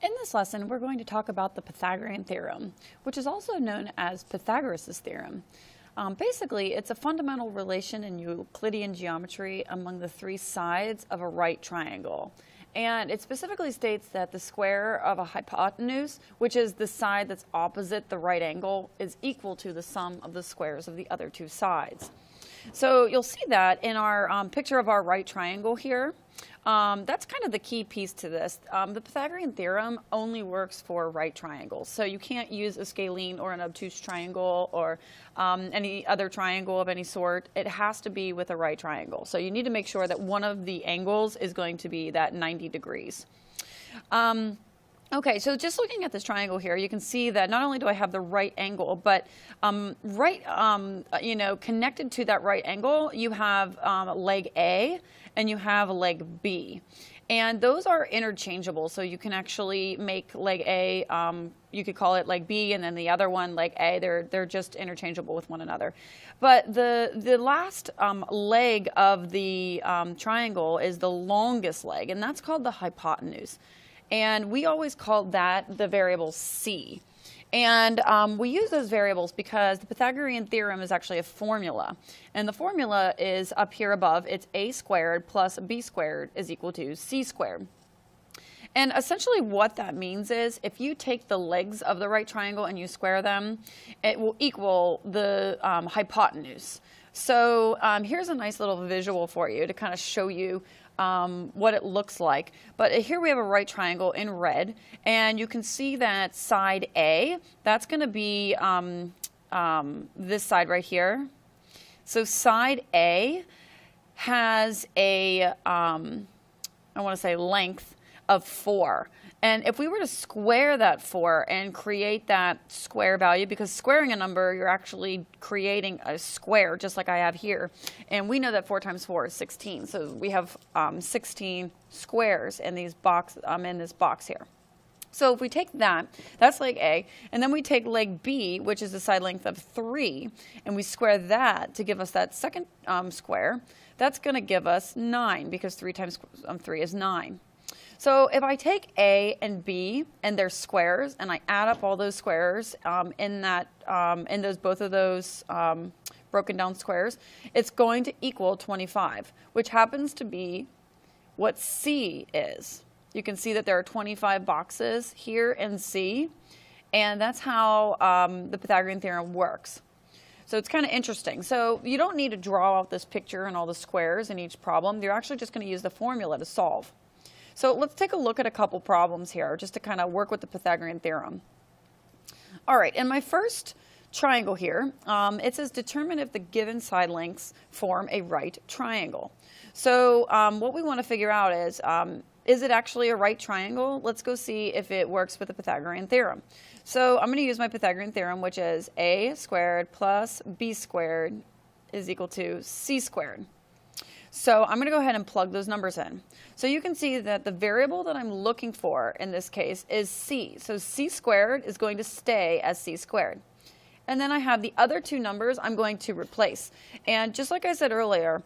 In this lesson, we're going to talk about the Pythagorean Theorem, which is also known as Pythagoras' Theorem. Basically, it's a fundamental relation in Euclidean geometry among the three sides of a right triangle. And it specifically states that the square of a hypotenuse, which is the side that's opposite the right angle, is equal to the sum of the squares of the other two sides. So you'll see that in our picture of our right triangle here. That's kind of the key piece to this. The Pythagorean theorem only works for right triangles. So you can't use a scalene or an obtuse triangle or any other triangle of any sort. It has to be with a right triangle. So you need to make sure that one of the angles is going to be that 90 degrees. Okay, so just looking at this triangle here, you can see that not only do I have the right angle, but connected to that right angle, you have leg A and you have leg B. And those are interchangeable, so you can actually make leg A, you could call it leg B, and then the other one, leg A, they're just interchangeable with one another. But the last leg of the triangle is the longest leg, and that's called the hypotenuse. And we always call that the variable c. And we use those variables because the Pythagorean theorem is actually a formula. And the formula is up here above. It's a squared plus b squared is equal to c squared. And essentially what that means is if you take the legs of the right triangle and you square them, it will equal the hypotenuse. So here's a nice little visual for you to kind of show you what it looks like. But here we have a right triangle in red, and you can see that side A, that's going to be this side right here. So side A has a, I want to say length of 4. And if we were to square that 4 and create that square value, because squaring a number, you're actually creating a square, just like I have here. And we know that 4 times 4 is 16. So we have 16 squares in this box here. So if we take that, that's leg A, and then we take leg B, which is a side length of 3, and we square that to give us that second square, that's going to give us 9, because 3 times 3 is 9. So if I take A and B and their squares, and I add up all those squares in both of those broken down squares, it's going to equal 25, which happens to be what C is. You can see that there are 25 boxes here in C, and that's how the Pythagorean theorem works. So it's kind of interesting. So you don't need to draw out this picture and all the squares in each problem. You're actually just going to use the formula to solve. So let's take a look at a couple problems here just to kind of work with the Pythagorean theorem. All right, in my first triangle here, it says determine if the given side lengths form a right triangle. So what we want to figure out is it actually a right triangle? Let's go see if it works with the Pythagorean theorem. So I'm going to use my Pythagorean theorem, which is a squared plus b squared is equal to c squared. So I'm going to go ahead and plug those numbers in. So you can see that the variable that I'm looking for in this case is c. So c squared is going to stay as c squared. And then I have the other two numbers I'm going to replace. And just like I said earlier,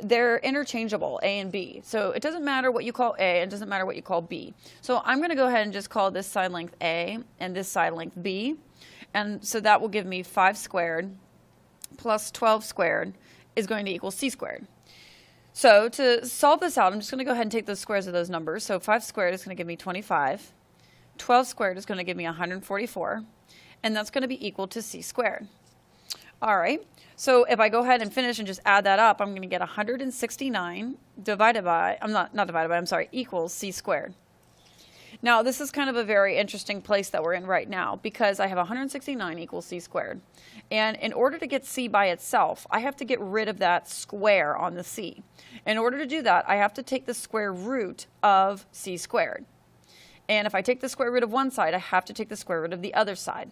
they're interchangeable, a and b. So it doesn't matter what you call a, it doesn't matter what you call b. So I'm going to go ahead and just call this side length a and this side length b. And so that will give me 5 squared plus 12 squared is going to equal c squared. So to solve this out, I'm just going to go ahead and take the squares of those numbers. So 5 squared is going to give me 25. 12 squared is going to give me 144. And that's going to be equal to c squared. All right. So if I go ahead and finish and just add that up, I'm going to get 169 equals c squared. Now, this is kind of a very interesting place that we're in right now because I have 169 equals c squared. And in order to get c by itself, I have to get rid of that square on the c. In order to do that, I have to take the square root of c squared. And if I take the square root of one side, I have to take the square root of the other side.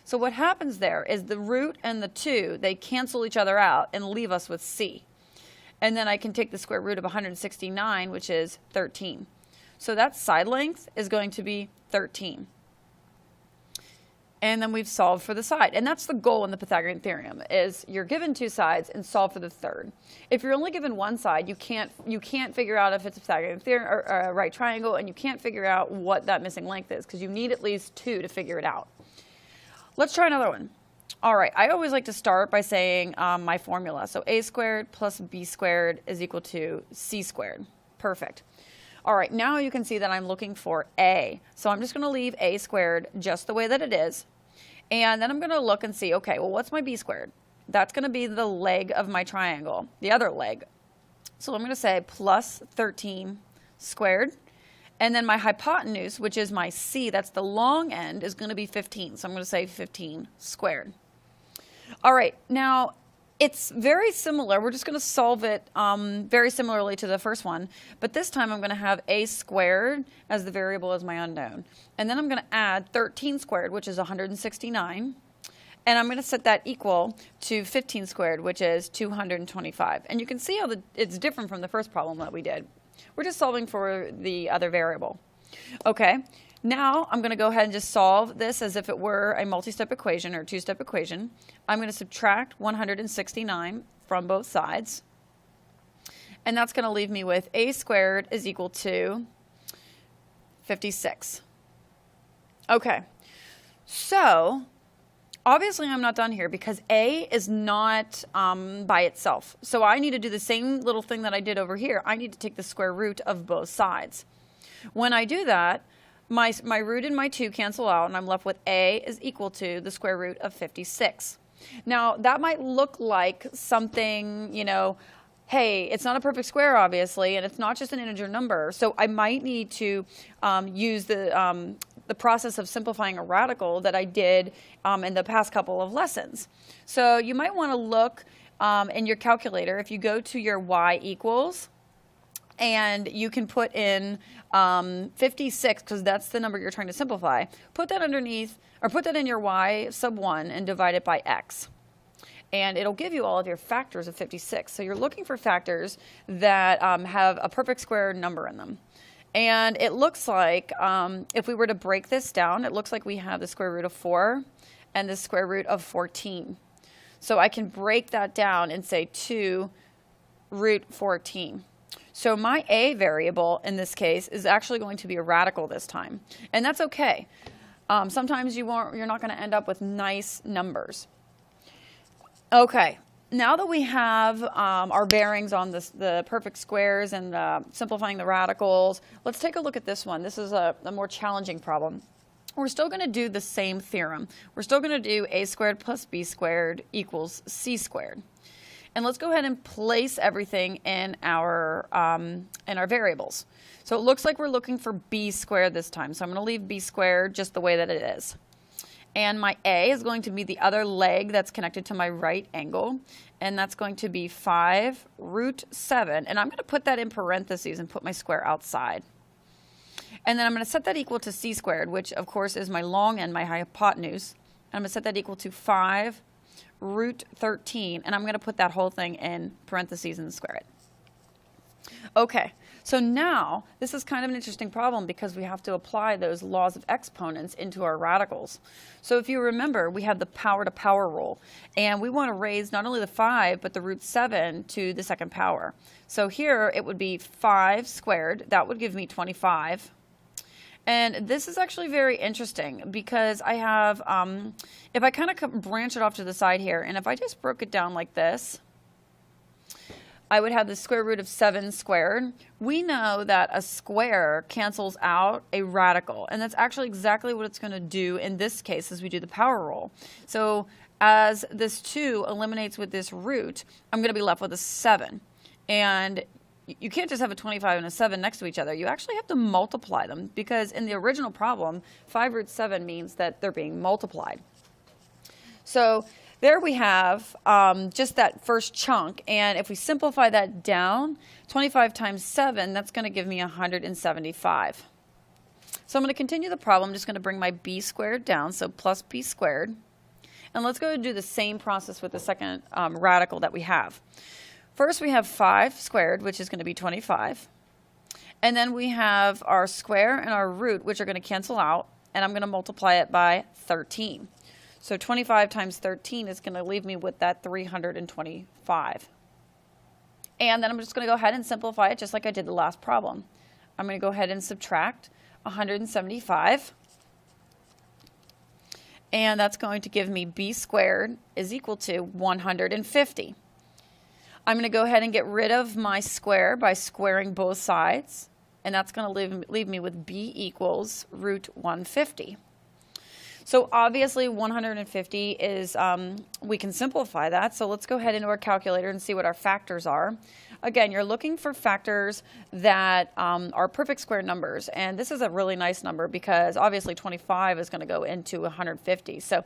So what happens there is the root and the 2, they cancel each other out and leave us with c. And then I can take the square root of 169, which is 13. So that side length is going to be 13. And then we've solved for the side. And that's the goal in the Pythagorean theorem, is you're given two sides and solve for the third. If you're only given one side, you can't figure out if it's a Pythagorean theorem or a right triangle, and you can't figure out what that missing length is, because you need at least two to figure it out. Let's try another one. All right, I always like to start by saying my formula. So a squared plus b squared is equal to c squared. Perfect. All right, now you can see that I'm looking for a. So I'm just going to leave a squared just the way that it is. And then I'm going to look and see, okay, well, what's my b squared? That's going to be the leg of my triangle, the other leg. So I'm going to say plus 13 squared. And then my hypotenuse, which is my c, that's the long end, is going to be 15. So I'm going to say 15 squared. All right, now it's very similar. We're just going to solve it very similarly to the first one. But this time I'm going to have a squared as the variable as my unknown. And then I'm going to add 13 squared, which is 169. And I'm going to set that equal to 15 squared, which is 225. And you can see how it's different from the first problem that we did. We're just solving for the other variable. Okay, now I'm going to go ahead and just solve this as if it were a multi-step equation or two-step equation. I'm going to subtract 169 from both sides. And that's going to leave me with a squared is equal to 56. Okay, so obviously I'm not done here because a is not by itself. So I need to do the same little thing that I did over here. I need to take the square root of both sides. When I do that, my root and my 2 cancel out, and I'm left with a is equal to the square root of 56. Now, that might look like something, you know, hey, it's not a perfect square, obviously, and it's not just an integer number. So I might need to use the process of simplifying a radical that I did in the past couple of lessons. So you might want to look in your calculator. If you go to your y equals, and you can put in 56, because that's the number you're trying to simplify. Put that underneath, or put that in your y sub 1 and divide it by x. And it'll give you all of your factors of 56. So you're looking for factors that have a perfect square number in them. And it looks like, if we were to break this down, it looks like we have the square root of 4 and the square root of 14. So I can break that down and say 2 root 14. So my a variable in this case is actually going to be a radical this time. And that's okay. Sometimes you're not going to end up with nice numbers. Okay, now that we have our bearings on the perfect squares and simplifying the radicals, let's take a look at this one. This is a more challenging problem. We're still going to do the same theorem. We're still going to do a squared plus b squared equals c squared. And let's go ahead and place everything in our variables. So it looks like we're looking for b squared this time. So I'm going to leave b squared just the way that it is. And my a is going to be the other leg that's connected to my right angle. And that's going to be 5 root 7. And I'm going to put that in parentheses and put my square outside. And then I'm going to set that equal to c squared, which of course is my long end, my hypotenuse. And I'm going to set that equal to 5 root 13, and I'm going to put that whole thing in parentheses and square it. Okay, so now this is kind of an interesting problem because we have to apply those laws of exponents into our radicals. So if you remember, we have the power to power rule, and we want to raise not only the 5 but the root 7 to the second power. So here it would be 5 squared. That would give me 25. And this is actually very interesting because I have, if I kind of branch it off to the side here, and if I just broke it down like this, I would have the square root of 7 squared. We know that a square cancels out a radical, and that's actually exactly what it's going to do in this case as we do the power rule. So as this 2 eliminates with this root, I'm going to be left with a 7. And you can't just have a 25 and a 7 next to each other. You actually have to multiply them because in the original problem, 5 root 7 means that they're being multiplied. So there we have just that first chunk. And if we simplify that down, 25 times 7, that's going to give me 175. So I'm going to continue the problem. I'm just going to bring my b squared down, so plus b squared. And let's go and do the same process with the second radical that we have. First, we have 5 squared, which is going to be 25. And then we have our square and our root, which are going to cancel out. and I'm going to multiply it by 13. So 25 times 13 is going to leave me with that 325. And then I'm just going to go ahead and simplify it just like I did the last problem. I'm going to go ahead and subtract 175. And that's going to give me b squared is equal to 150. I'm going to go ahead and get rid of my square by squaring both sides. And that's going to leave me with b equals root 150. So obviously 150 is, we can simplify that. So let's go ahead into our calculator and see what our factors are. Again, you're looking for factors that are perfect square numbers. And this is a really nice number because obviously 25 is going to go into 150. So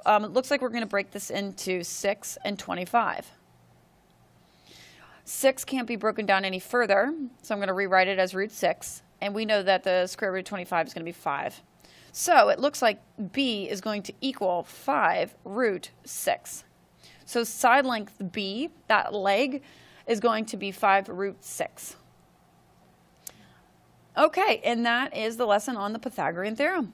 it looks like we're going to break this into 6 and 25. 6 can't be broken down any further, so I'm going to rewrite it as root 6. And we know that the square root of 25 is going to be 5. So it looks like b is going to equal 5 root 6. So side length b, that leg, is going to be 5 root 6. Okay, and that is the lesson on the Pythagorean theorem.